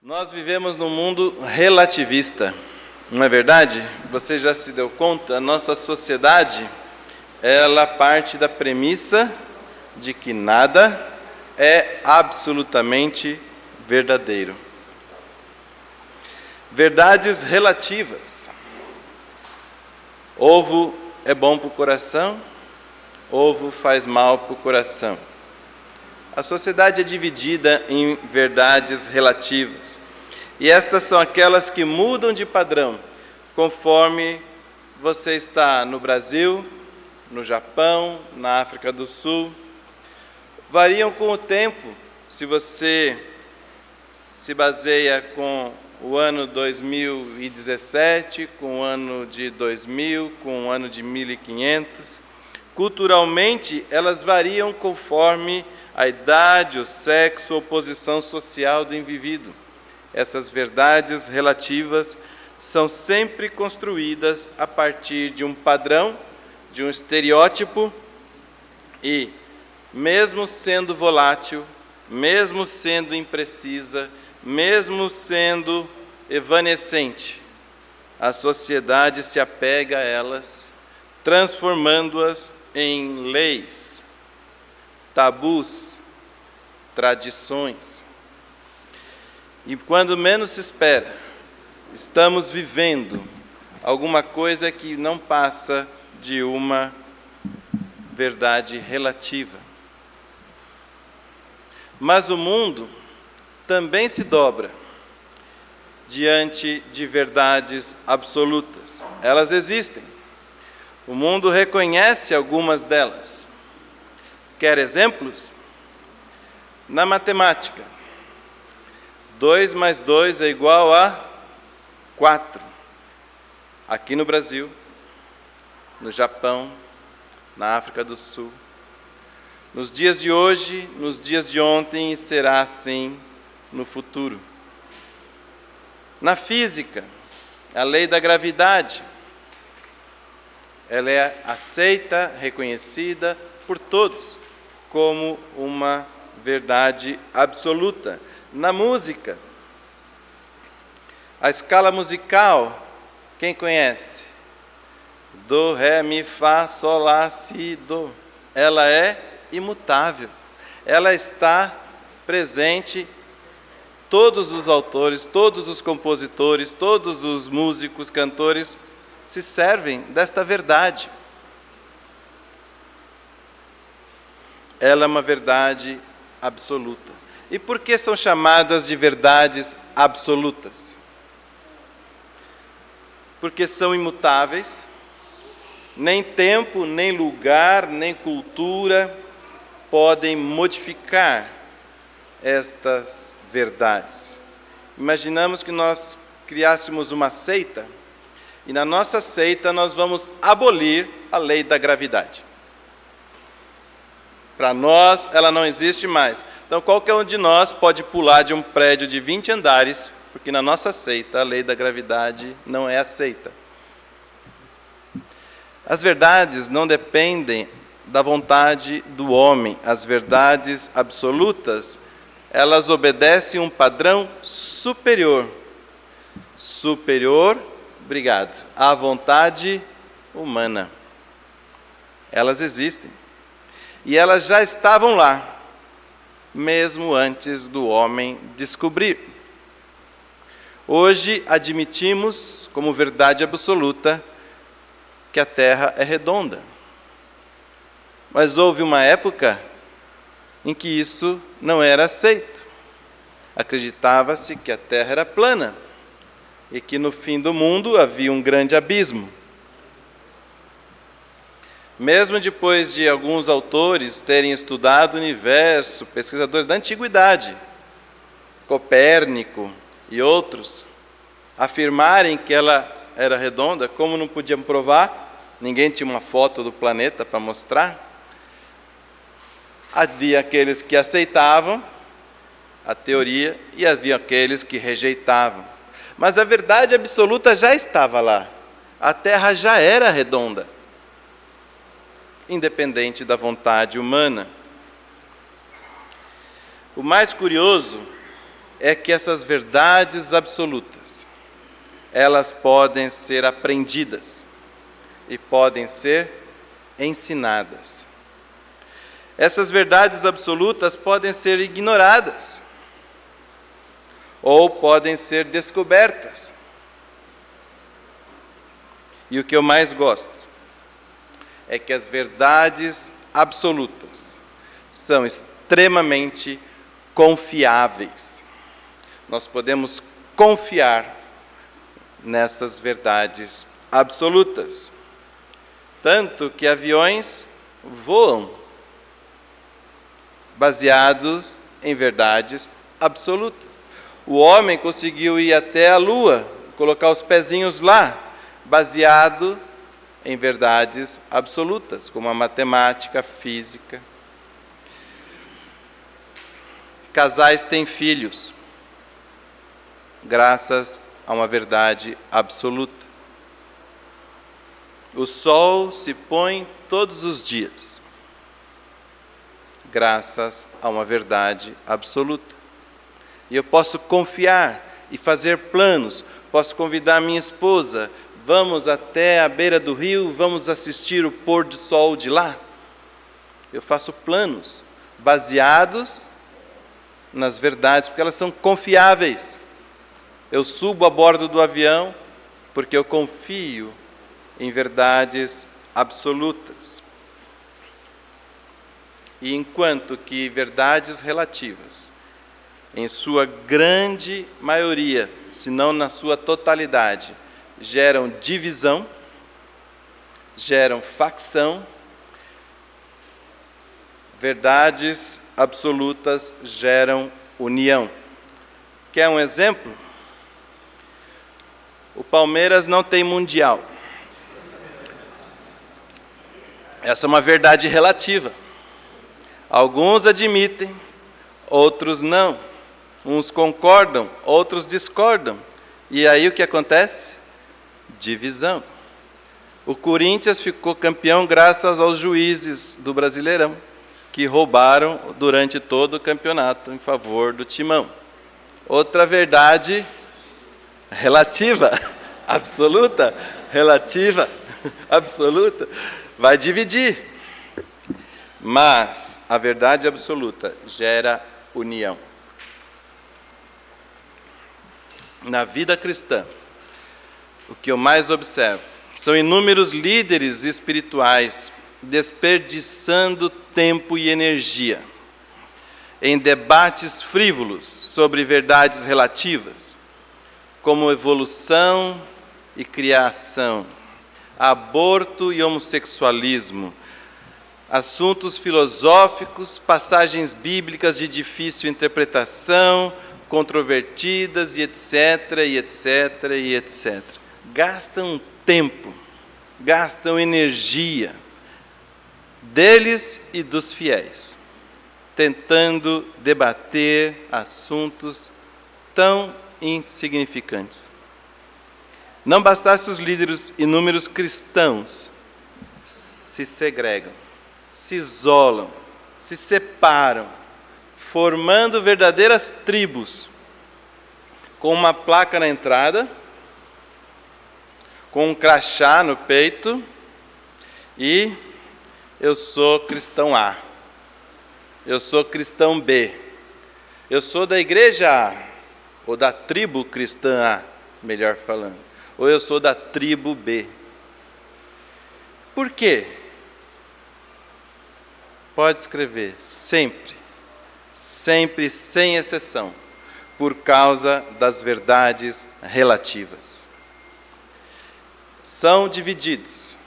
Nós vivemos num mundo relativista, não é verdade? Você já se deu conta? A nossa sociedade, ela parte da premissa de que nada é absolutamente verdadeiro. Verdades relativas. Ovo é bom para o coração, ovo faz mal para o coração. A sociedade é dividida em verdades relativas. E estas são aquelas que mudam de padrão, conforme você está no Brasil, no Japão, na África do Sul. Variam com o tempo, se você se baseia com o ano 2017, com o ano de 2000, com o ano de 1500. Culturalmente, elas variam conforme a idade, o sexo ou posição social do indivíduo. Essas verdades relativas são sempre construídas a partir de um padrão, de um estereótipo e, mesmo sendo volátil, mesmo sendo imprecisa, mesmo sendo evanescente, a sociedade se apega a elas, transformando-as em leis, tabus, tradições. E quando menos se espera, estamos vivendo alguma coisa que não passa de uma verdade relativa. Mas o mundo também se dobra diante de verdades absolutas. Elas existem. O mundo reconhece algumas delas. Quer exemplos? Na matemática, 2 mais 2 é igual a 4. Aqui no Brasil, no Japão, na África do Sul. Nos dias de hoje, nos dias de ontem, e será assim no futuro. Na física, a lei da gravidade, ela é aceita, reconhecida por todos como uma verdade absoluta. Na música, a escala musical, quem conhece? Do, ré, mi, fá, sol, lá, si, do. Ela é imutável. Ela está presente. Todos os autores, todos os compositores, todos os músicos, cantores se servem desta verdade. Ela é uma verdade absoluta. E por que são chamadas de verdades absolutas? Porque são imutáveis. Nem tempo, nem lugar, nem cultura podem modificar estas verdades. Imaginamos que nós criássemos uma seita e na nossa seita nós vamos abolir a lei da gravidade. Para nós, ela não existe mais. Então, qualquer um de nós pode pular de um prédio de 20 andares, porque na nossa seita a lei da gravidade não é aceita. As verdades não dependem da vontade do homem. As verdades absolutas, elas obedecem um padrão superior. Superior, obrigado, à vontade humana. Elas existem. E elas já estavam lá, mesmo antes do homem descobrir. Hoje admitimos como verdade absoluta que a Terra é redonda. Mas houve uma época em que isso não era aceito. Acreditava-se que a Terra era plana e que no fim do mundo havia um grande abismo. Mesmo depois de alguns autores terem estudado o universo, pesquisadores da antiguidade, Copérnico e outros, afirmarem que ela era redonda, como não podiam provar, ninguém tinha uma foto do planeta para mostrar, havia aqueles que aceitavam a teoria e havia aqueles que rejeitavam. Mas a verdade absoluta já estava lá. A Terra já era redonda, independente da vontade humana. O mais curioso é que essas verdades absolutas, elas podem ser aprendidas e podem ser ensinadas. Essas verdades absolutas podem ser ignoradas ou podem ser descobertas. E o que eu mais gosto é que as verdades absolutas são extremamente confiáveis. Nós podemos confiar nessas verdades absolutas. Tanto que aviões voam baseados em verdades absolutas. O homem conseguiu ir até a Lua, colocar os pezinhos lá, baseado em verdades absolutas, como a matemática, a física. Casais têm filhos, graças a uma verdade absoluta. O sol se põe todos os dias, graças a uma verdade absoluta. E eu posso confiar e fazer planos. Posso convidar minha esposa, vamos até a beira do rio, vamos assistir o pôr do sol de lá. Eu faço planos baseados nas verdades, porque elas são confiáveis. Eu subo a bordo do avião porque eu confio em verdades absolutas. E enquanto que verdades relativas, em sua grande maioria, se não na sua totalidade, geram divisão, geram facção, verdades absolutas geram união. Quer um exemplo? O Palmeiras não tem mundial. Essa é uma verdade relativa. Alguns admitem, outros não. Uns concordam, outros discordam. E aí o que acontece? Divisão. O Corinthians ficou campeão graças aos juízes do Brasileirão, que roubaram durante todo o campeonato em favor do Timão. Outra verdade relativa, absoluta, relativa, absoluta, vai dividir. Mas a verdade absoluta gera união. Na vida cristã, o que eu mais observo são inúmeros líderes espirituais desperdiçando tempo e energia em debates frívolos sobre verdades relativas, como evolução e criação, aborto e homossexualismo, assuntos filosóficos, passagens bíblicas de difícil interpretação, controvertidas e etc, e etc, e etc. Gastam tempo, gastam energia deles e dos fiéis, tentando debater assuntos tão insignificantes. Não bastasse os líderes inúmeros cristãos se segregam, se isolam, se separam, formando verdadeiras tribos, com uma placa na entrada, com um crachá no peito e eu sou cristão A, eu sou cristão B, eu sou da igreja A, ou da tribo cristã A, melhor falando, ou eu sou da tribo B. Por quê? Pode escrever, sempre, sem exceção, por causa das verdades relativas. São divididos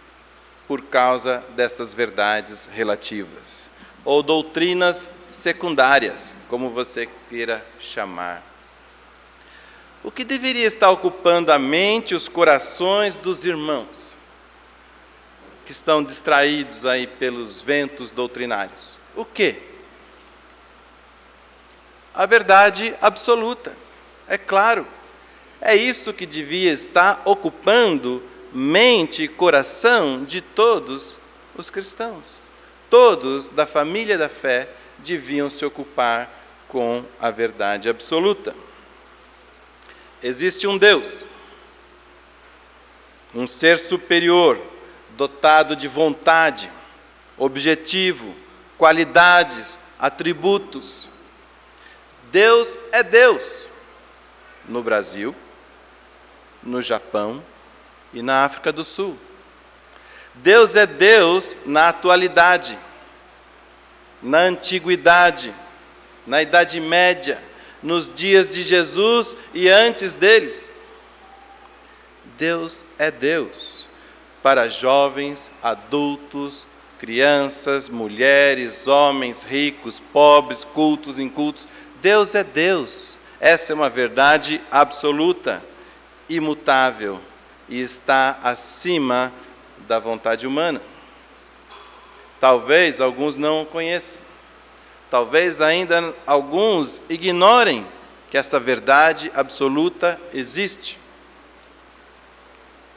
por causa dessas verdades relativas, ou doutrinas secundárias, como você queira chamar. O que deveria estar ocupando a mente e os corações dos irmãos que estão distraídos aí pelos ventos doutrinários? O quê? A verdade absoluta, é claro. É isso que devia estar ocupando mente e coração de todos os cristãos. Todos da família da fé deviam se ocupar com a verdade absoluta. Existe um Deus, um ser superior, dotado de vontade, objetivo, qualidades, atributos. Deus é Deus no Brasil, no Japão e na África do Sul. Deus é Deus na atualidade, na antiguidade, na Idade Média, nos dias de Jesus e antes dele. Deus é Deus para jovens, adultos, crianças, mulheres, homens, ricos, pobres, cultos, incultos. Deus é Deus. Essa é uma verdade absoluta, imutável e está acima da vontade humana. Talvez alguns não o conheçam. Talvez ainda alguns ignorem que essa verdade absoluta existe.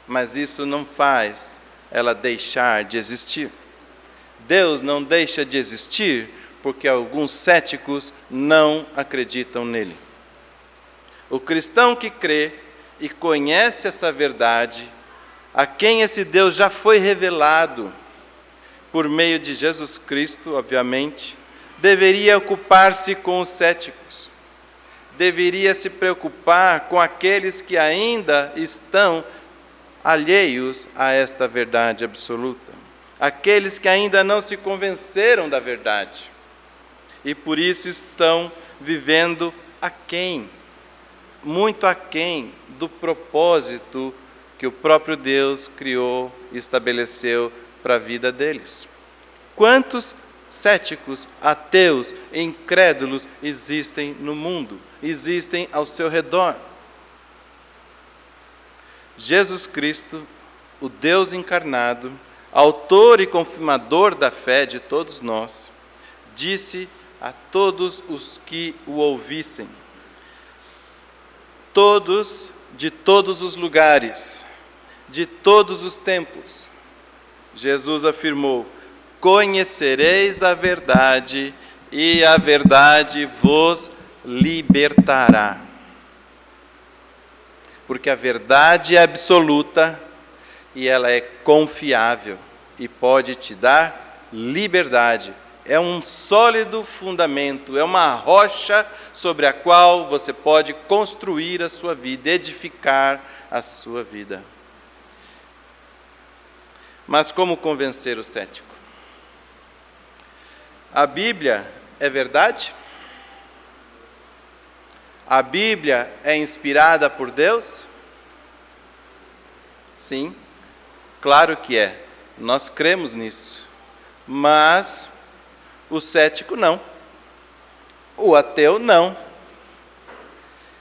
Mas isso não faz ela deixar de existir. Deus não deixa de existir porque alguns céticos não acreditam nele. O cristão que crê e conhece essa verdade, a quem esse Deus já foi revelado por meio de Jesus Cristo, obviamente, deveria ocupar-se com os céticos. Deveria se preocupar com aqueles que ainda estão alheios a esta verdade absoluta. Aqueles que ainda não se convenceram da verdade. E por isso estão vivendo aquém, muito aquém do propósito que o próprio Deus criou e estabeleceu para a vida deles. Quantos céticos, ateus, incrédulos existem no mundo, existem ao seu redor? Jesus Cristo, o Deus encarnado, autor e confirmador da fé de todos nós, disse a todos os que o ouvissem, todos, de todos os lugares, de todos os tempos, Jesus afirmou: conhecereis a verdade e a verdade vos libertará. Porque a verdade é absoluta e ela é confiável e pode te dar liberdade. É um sólido fundamento, é uma rocha sobre a qual você pode construir a sua vida, edificar a sua vida. Mas como convencer o cético? A Bíblia é verdade? A Bíblia é inspirada por Deus? Sim, claro que é. Nós cremos nisso. Mas o cético não. O ateu não.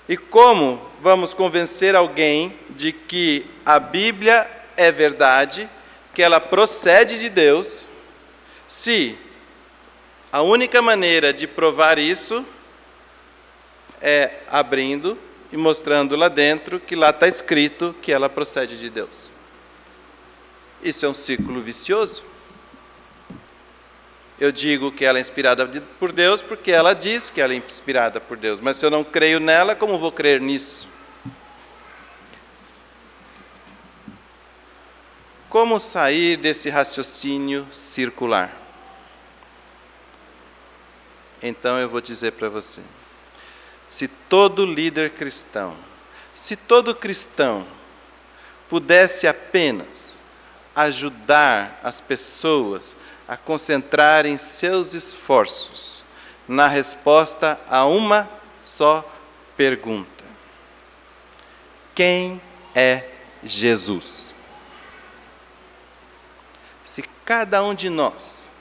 E como vamos convencer alguém de que a Bíblia é verdade, que ela procede de Deus, se a única maneira de provar isso é abrindo e mostrando lá dentro que lá está escrito que ela procede de Deus? Isso é um círculo vicioso. Eu digo que ela é inspirada por Deus porque ela diz que ela é inspirada por Deus. Mas se eu não creio nela, como vou crer nisso? Como sair desse raciocínio circular? Então eu vou dizer para você. Se todo líder cristão, se todo cristão pudesse apenas ajudar as pessoas a concentrarem seus esforços na resposta a uma só pergunta: quem é Jesus? Se cada um de nós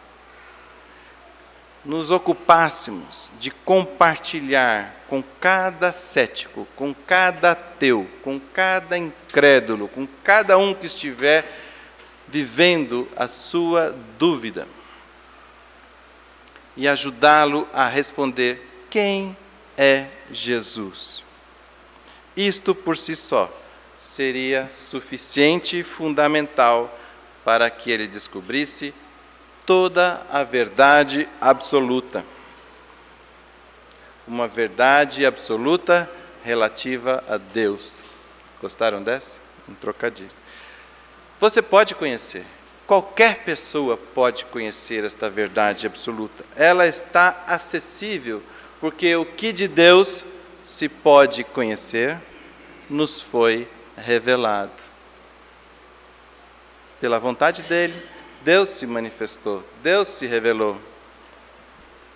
nos ocupássemos de compartilhar com cada cético, com cada ateu, com cada incrédulo, com cada um que estiver vivendo a sua dúvida, e ajudá-lo a responder quem é Jesus. Isto por si só seria suficiente e fundamental para que ele descobrisse toda a verdade absoluta. uma verdade absoluta relativa a Deus. Gostaram dessa? Um trocadilho. Você pode conhecer, qualquer pessoa pode conhecer esta verdade absoluta. Ela está acessível, porque o que de Deus se pode conhecer, nos foi revelado. Pela vontade dele, Deus se manifestou, Deus se revelou.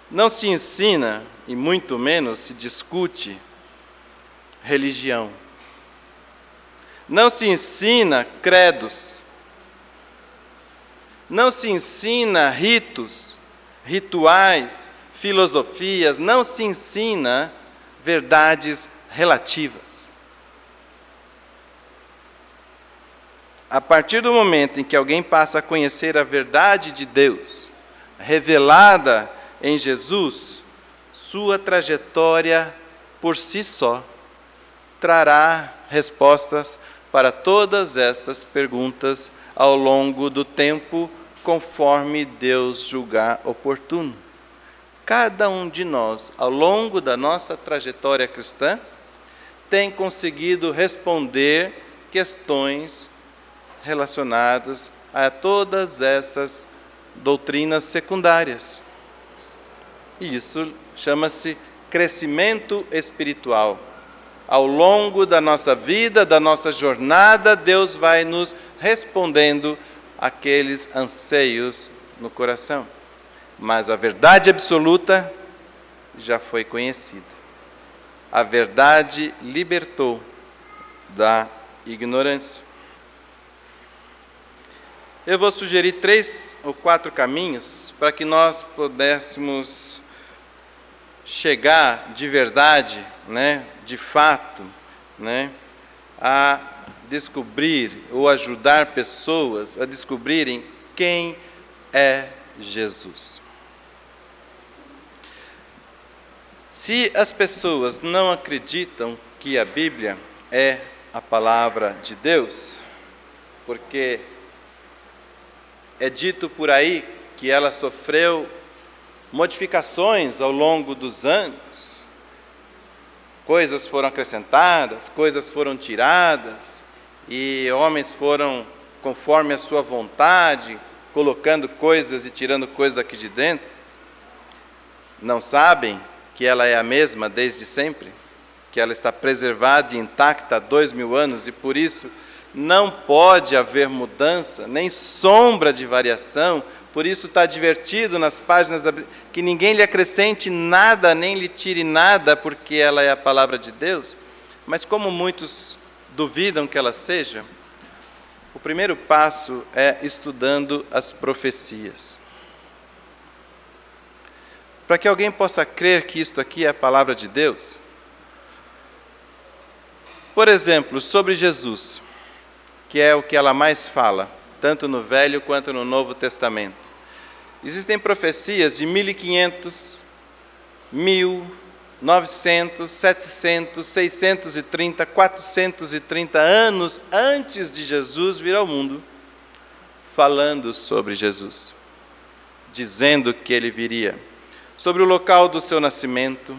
Não se ensina, e muito menos se discute, religião. Não se ensina credos. Não se ensina ritos, rituais, filosofias. Não se ensina verdades relativas. A partir do momento em que alguém passa a conhecer a verdade de Deus, revelada em Jesus, sua trajetória por si só trará respostas para todas essas perguntas ao longo do tempo, conforme Deus julgar oportuno. Cada um de nós, ao longo da nossa trajetória cristã, tem conseguido responder questões relacionadas a todas essas doutrinas secundárias. E isso chama-se crescimento espiritual. Ao longo da nossa vida, da nossa jornada, Deus vai nos respondendo aqueles anseios no coração. Mas a verdade absoluta já foi conhecida. A verdade libertou da ignorância. Eu vou sugerir 3 ou 4 caminhos para que nós pudéssemos chegar de verdade, de fato, a descobrir ou ajudar pessoas a descobrirem quem é Jesus. Se as pessoas não acreditam que a Bíblia é a palavra de Deus, porque é dito por aí que ela sofreu modificações ao longo dos anos, coisas foram acrescentadas, coisas foram tiradas, e homens foram, conforme a sua vontade, colocando coisas e tirando coisas daqui de dentro. Não sabem que ela é a mesma desde sempre, que ela está preservada e intacta há 2000 anos, e por isso não pode haver mudança, nem sombra de variação. Por isso está advertido nas páginas que ninguém lhe acrescente nada, nem lhe tire nada, porque ela é a palavra de Deus. Mas como muitos duvidam que ela seja, o primeiro passo é estudando as profecias. Para que alguém possa crer que isto aqui é a palavra de Deus. Por exemplo, sobre Jesus, que é o que ela mais fala, tanto no Velho quanto no Novo Testamento. Existem profecias de 1500, 1000, 900, 700, 630, 430 anos antes de Jesus vir ao mundo, falando sobre Jesus, dizendo que ele viria, sobre o local do seu nascimento,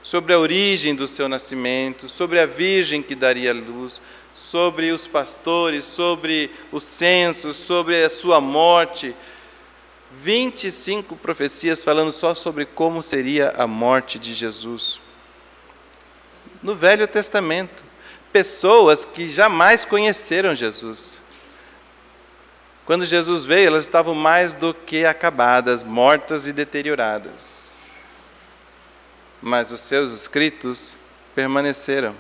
sobre a origem do seu nascimento, sobre a virgem que daria luz, sobre os pastores, sobre o censo, sobre a sua morte. 25 profecias falando só sobre como seria a morte de Jesus. No Velho Testamento, pessoas que jamais conheceram Jesus. Quando Jesus veio, elas estavam mais do que acabadas, mortas e deterioradas. Mas os seus escritos permaneceram.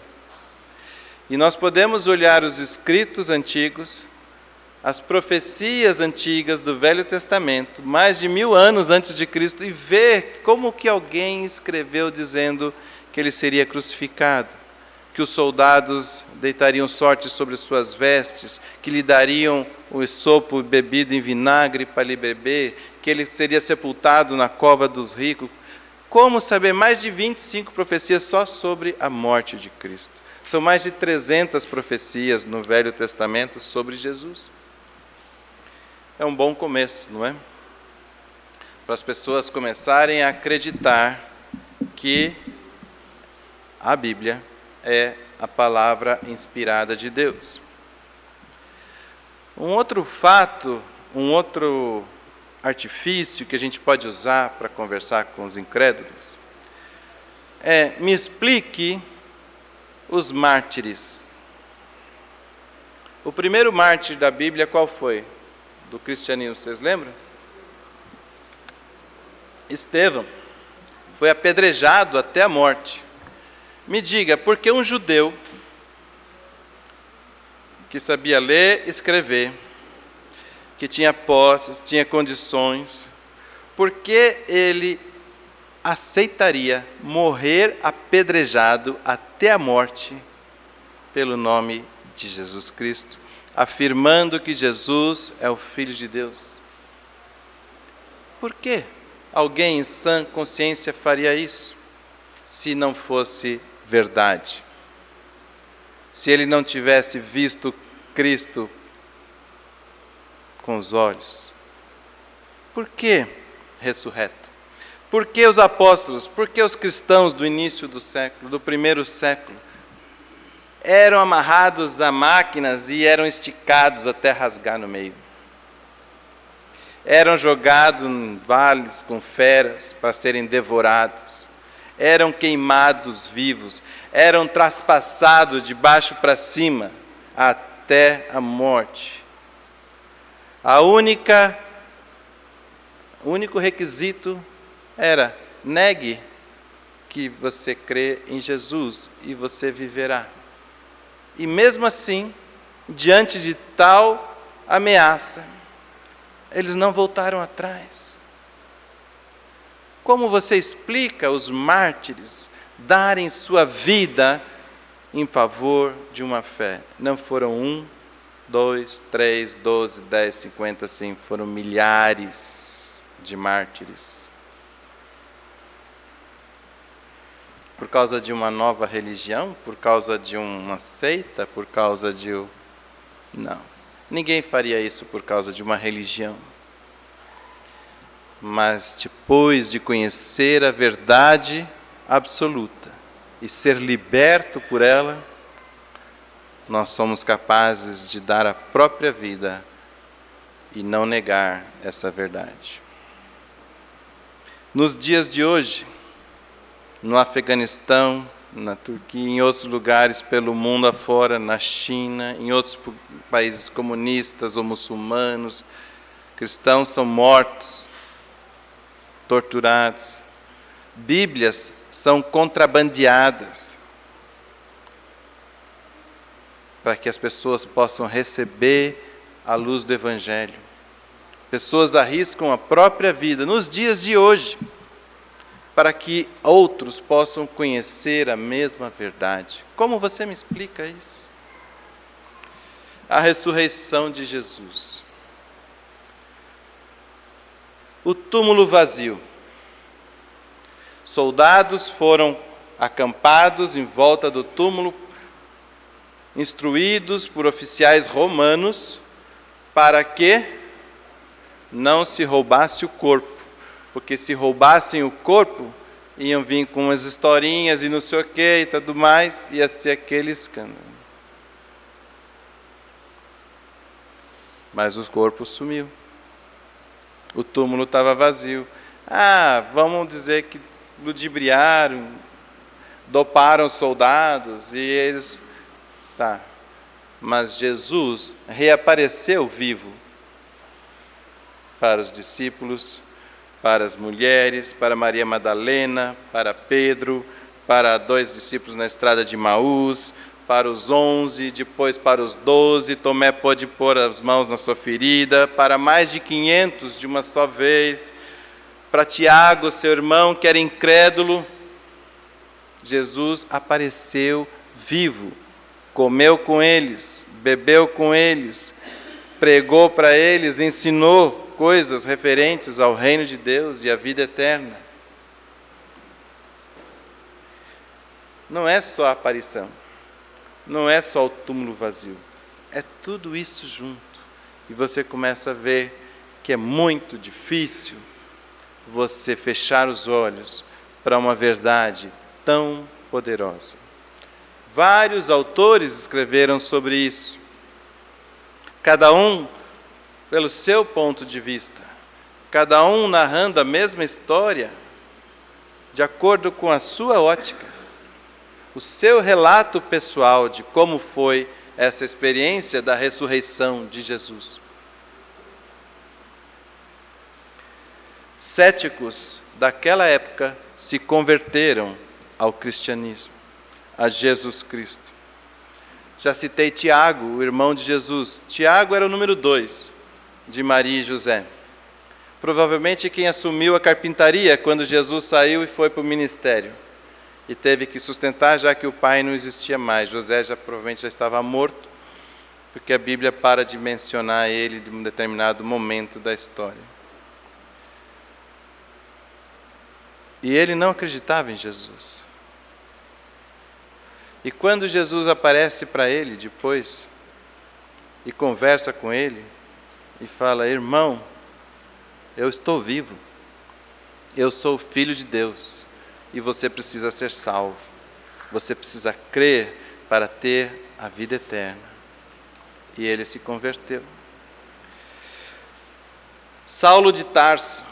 E nós podemos olhar os escritos antigos, as profecias antigas do Velho Testamento, mais de 1000 anos antes de Cristo, e ver como que alguém escreveu dizendo que ele seria crucificado, que os soldados deitariam sorte sobre suas vestes, que lhe dariam o esopo bebido em vinagre para lhe beber, que ele seria sepultado na cova dos ricos. Como saber? Mais de 25 profecias só sobre a morte de Cristo. São mais de 300 profecias no Velho Testamento sobre Jesus. É um bom começo, não é? Para as pessoas começarem a acreditar que a Bíblia é a palavra inspirada de Deus. Um outro fato, um outro artifício que a gente pode usar para conversar com os incrédulos é: me explique os mártires. O primeiro mártir da Bíblia qual foi? Do cristianismo, vocês lembram? Estevão. Foi apedrejado até a morte. Me diga, por que um judeu que sabia ler e escrever, que tinha posses, tinha condições, por que ele aceitaria morrer apedrejado até a morte pelo nome de Jesus Cristo, afirmando que Jesus é o Filho de Deus? Por que alguém em sã consciência faria isso, se não fosse verdade? Se ele não tivesse visto Cristo com os olhos? Por que ressurreto? Por que os apóstolos? Por que os cristãos do início do século, do primeiro século, eram amarrados a máquinas e eram esticados até rasgar no meio? Eram jogados em vales com feras para serem devorados. Eram queimados vivos. Eram traspassados de baixo para cima até a morte. O único requisito era: negue que você crê em Jesus e você viverá. E mesmo assim, diante de tal ameaça, eles não voltaram atrás. Como você explica os mártires darem sua vida em favor de uma fé? Não foram 1, 2, 3, 12, 10, 50, 100, foram milhares de mártires. Por causa de uma nova religião? Por causa de uma seita? Por causa de... Não. Ninguém faria isso por causa de uma religião. Mas depois de conhecer a verdade absoluta e ser liberto por ela, nós somos capazes de dar a própria vida e não negar essa verdade. Nos dias de hoje, no Afeganistão, na Turquia, em outros lugares pelo mundo afora, na China, em outros países comunistas ou muçulmanos, cristãos são mortos, torturados. Bíblias são contrabandeadas para que as pessoas possam receber a luz do Evangelho. Pessoas arriscam a própria vida nos dias de hoje para que outros possam conhecer a mesma verdade. Como você me explica isso? A ressurreição de Jesus. O túmulo vazio. Soldados foram acampados em volta do túmulo, instruídos por oficiais romanos para que não se roubasse o corpo. Porque se roubassem o corpo, iam vir com umas historinhas e não sei o que e tudo mais, ia ser aquele escândalo. Mas o corpo sumiu. O túmulo estava vazio. Vamos dizer que ludibriaram, doparam os soldados e eles... Tá. Mas Jesus reapareceu vivo para os discípulos, para as mulheres, para Maria Madalena, para Pedro, para 2 discípulos na estrada de Emaús, para os 11, depois para os 12, Tomé pôde pôr as mãos na sua ferida, para mais de 500 de uma só vez, para Tiago, seu irmão, que era incrédulo. Jesus apareceu vivo, comeu com eles, bebeu com eles, pregou para eles, ensinou coisas referentes ao reino de Deus e à vida eterna. Não é só a aparição, não é só o túmulo vazio, é tudo isso junto. E você começa a ver que é muito difícil você fechar os olhos para uma verdade tão poderosa. Vários autores escreveram sobre isso, cada um pelo seu ponto de vista, cada um narrando a mesma história, de acordo com a sua ótica, o seu relato pessoal de como foi essa experiência da ressurreição de Jesus. Céticos daquela época se converteram ao cristianismo, a Jesus Cristo. Já citei Tiago, o irmão de Jesus. Tiago era o número 2 de Maria e José. Provavelmente quem assumiu a carpintaria quando Jesus saiu e foi para o ministério. E teve que sustentar, já que o pai não existia mais. José provavelmente já estava morto, porque a Bíblia para de mencionar ele de um determinado momento da história. E ele não acreditava em Jesus. E quando Jesus aparece para ele depois, e conversa com ele, e fala: irmão, eu estou vivo, eu sou o Filho de Deus, e você precisa ser salvo, você precisa crer para ter a vida eterna. E ele se converteu. Saulo de Tarso,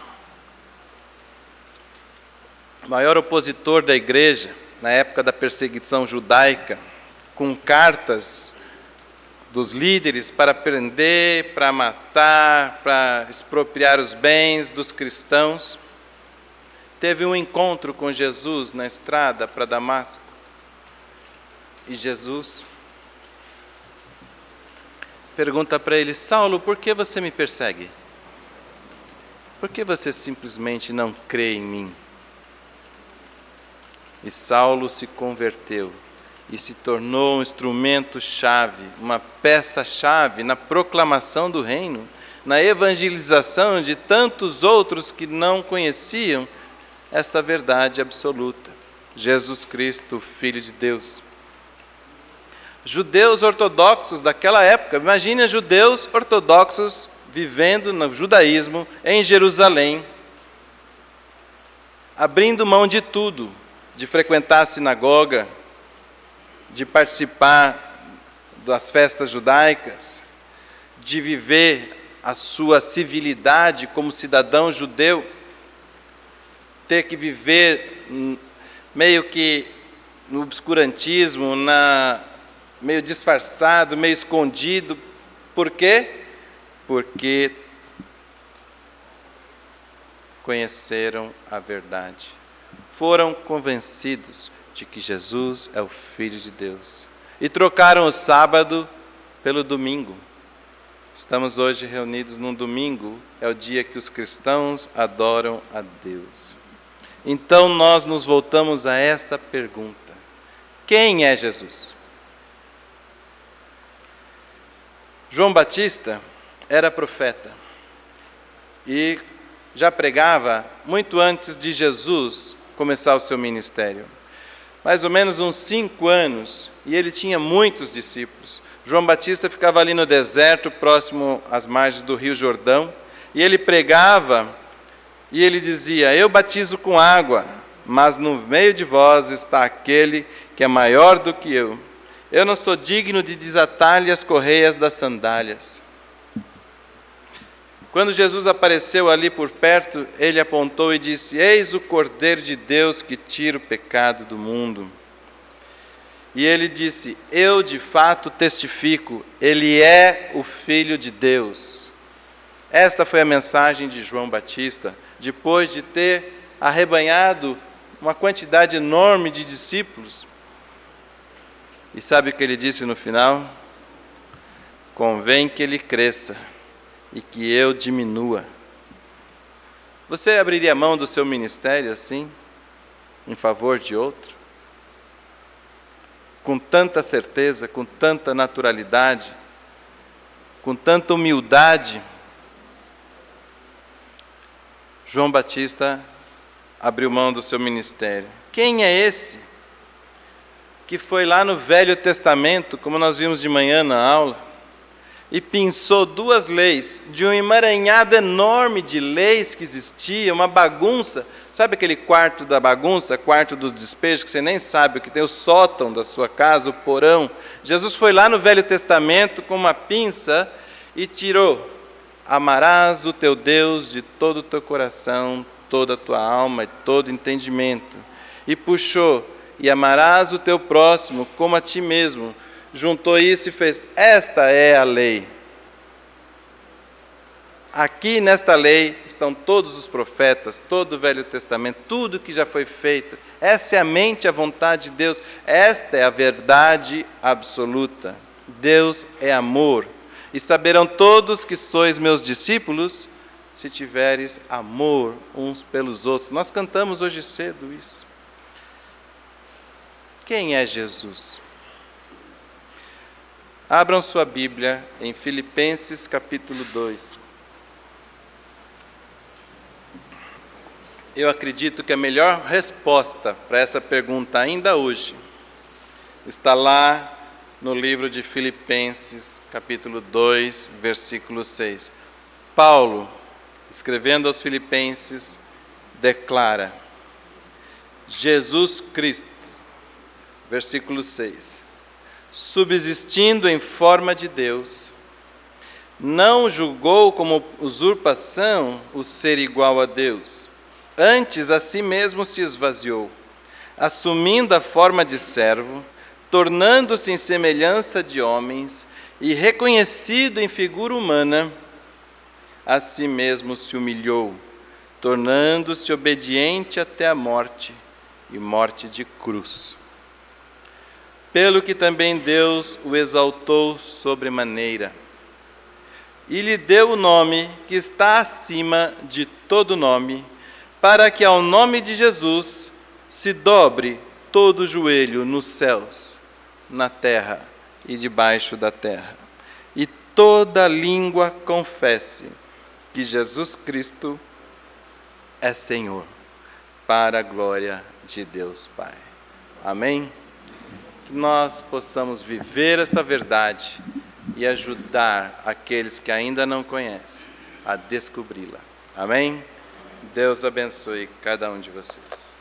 o maior opositor da igreja, na época da perseguição judaica, com cartas dos líderes para prender, para matar, para expropriar os bens dos cristãos, teve um encontro com Jesus na estrada para Damasco. E Jesus pergunta para ele: Saulo, por que você me persegue? Por que você simplesmente não crê em mim? E Saulo se converteu e se tornou um instrumento-chave, uma peça-chave na proclamação do reino, na evangelização de tantos outros que não conheciam esta verdade absoluta: Jesus Cristo, Filho de Deus. Judeus ortodoxos daquela época, imagine judeus ortodoxos vivendo no judaísmo em Jerusalém, abrindo mão de tudo, de frequentar a sinagoga, de participar das festas judaicas, de viver a sua civilidade como cidadão judeu, ter que viver meio que no obscurantismo, meio disfarçado, meio escondido. Por quê? Porque conheceram a verdade. Foram convencidos de que Jesus é o Filho de Deus. E trocaram o sábado pelo domingo. Estamos hoje reunidos num domingo, é o dia que os cristãos adoram a Deus. Então nós nos voltamos a esta pergunta: quem é Jesus? João Batista era profeta e já pregava muito antes de Jesus começar o seu ministério. Mais ou menos uns 5 anos, e ele tinha muitos discípulos. João Batista ficava ali no deserto, próximo às margens do Rio Jordão, e ele pregava, e ele dizia: eu batizo com água, mas no meio de vós está aquele que é maior do que eu. Eu não sou digno de desatar-lhe as correias das sandálias. Quando Jesus apareceu ali por perto, ele apontou e disse: eis o Cordeiro de Deus que tira o pecado do mundo. E ele disse: eu de fato testifico, ele é o Filho de Deus. Esta foi a mensagem de João Batista, depois de ter arrebanhado uma quantidade enorme de discípulos. E sabe o que ele disse no final? Convém que ele cresça e que eu diminua. Você abriria mão do seu ministério assim, em favor de outro? Com tanta certeza, com tanta naturalidade, com tanta humildade? João Batista abriu mão do seu ministério. Quem é esse que foi lá no Velho Testamento, como nós vimos de manhã na aula, e pinçou 2 leis, de um emaranhado enorme de leis que existia, uma bagunça. Sabe aquele quarto da bagunça, quarto dos despejos, que você nem sabe o que tem, o sótão da sua casa, o porão? Jesus foi lá no Velho Testamento com uma pinça e tirou: amarás o teu Deus de todo o teu coração, toda a tua alma e todo entendimento. E puxou: e amarás o teu próximo como a ti mesmo. Juntou isso e fez: esta é a lei. Aqui nesta lei estão todos os profetas, todo o Velho Testamento, tudo que já foi feito. Essa é a mente, a vontade de Deus. Esta é a verdade absoluta. Deus é amor. E saberão todos que sois meus discípulos, se tiveres amor uns pelos outros. Nós cantamos hoje cedo isso. Quem é Jesus? Abram sua Bíblia em Filipenses capítulo 2. Eu acredito que a melhor resposta para essa pergunta ainda hoje está lá no livro de Filipenses, capítulo 2, versículo 6. Paulo, escrevendo aos Filipenses, declara: Jesus Cristo, versículo 6, subsistindo em forma de Deus, não julgou como usurpação o ser igual a Deus. Antes, a si mesmo se esvaziou, assumindo a forma de servo, tornando-se em semelhança de homens, e reconhecido em figura humana, a si mesmo se humilhou, tornando-se obediente até a morte, e morte de cruz. Pelo que também Deus o exaltou sobremaneira, e lhe deu o nome que está acima de todo nome, para que ao nome de Jesus se dobre todo o joelho nos céus, na terra e debaixo da terra, e toda língua confesse que Jesus Cristo é Senhor, para a glória de Deus Pai. Amém? Que nós possamos viver essa verdade e ajudar aqueles que ainda não conhecem a descobri-la. Amém? Deus abençoe cada um de vocês.